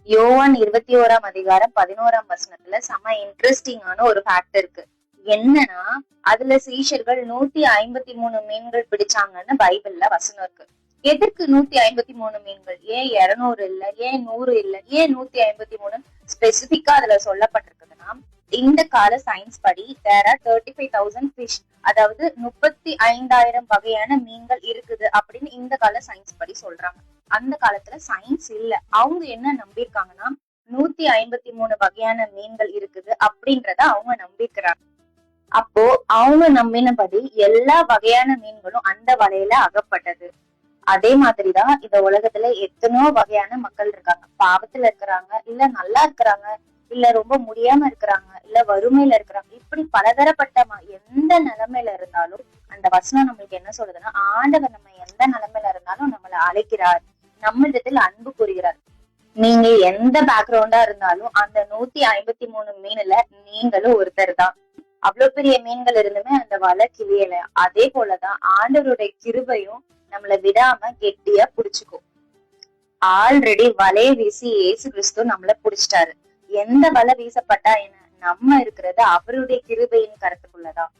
யோவான் 21:11 செம இன்ட்ரெஸ்டிங்கான ஒரு ஃபேக்ட் இருக்கு. என்னன்னா, அதுல சீஷர்கள் 153 மீன்கள் பிடிச்சாங்கன்னு பைபிள்ல வசனம் இருக்கு. எதுக்கு 153 மீன்கள்? ஏன் 200 இல்ல? ஏன் 100 இல்ல? ஏன் 153 ஸ்பெசிபிக்கா அதுல சொல்லப்பட்டிருக்குதுன்னா, இந்த கால சயின்ஸ் படி there are 35,000 fish, அதாவது 35,000 வகையான மீன்கள் இருக்குது அப்படின்னு இந்த கால சயின்ஸ் படி சொல்றாங்க. அந்த காலத்துல சயின்ஸ் இல்ல. அவங்க என்ன நம்பியிருக்காங்கன்னா 153 வகையான மீன்கள் இருக்குது அப்படின்றத அவங்க நம்பிக்கிறாங்க. அப்போ அவங்க நம்பினபடி எல்லா வகையான மீன்களும் அந்த வலையில அகப்பட்டது. அதே மாதிரிதான் இந்த உலகத்துல எத்தனையோ வகையான மக்கள் இருக்காங்க. பாவத்துல இருக்கிறாங்க, இல்ல நல்லா இருக்கிறாங்க, இல்ல ரொம்ப முடியாம இருக்கிறாங்க, இல்ல வறுமையில இருக்கிறாங்க. இப்படி பலதரப்பட்ட எந்த நிலைமையில இருந்தாலும் அந்த வசனம் நம்மளுக்கு என்ன சொல்லுதுன்னா, ஆண்டவர் நம்ம எந்த நிலைமையில இருந்தாலும் நம்மளை அழைக்கிறார், நம்மளிடத்தில் அன்பு கூறுகிறார். நீங்க எந்த பேக்ரவுண்டா இருந்தாலும் அந்த 153 மீன்ல நீங்களும் ஒருத்தர் தான். அவ்வளவு பெரிய மீன்கள் இருந்துமே அந்த வலை கிளியல. அதே போலதான் ஆண்டவருடைய கிருபையும் நம்மளை விடாம கெட்டியா புடிச்சுக்கும். ஆல்ரெடி வலைய வீசி இயேசு கிறிஸ்து நம்மள புடிச்சிட்டாரு. எந்த வலை வீசப்பட்டா என்ன, நம்ம இருக்கிறது அவருடைய கிருபையின் கருத்துக்குள்ளதான்.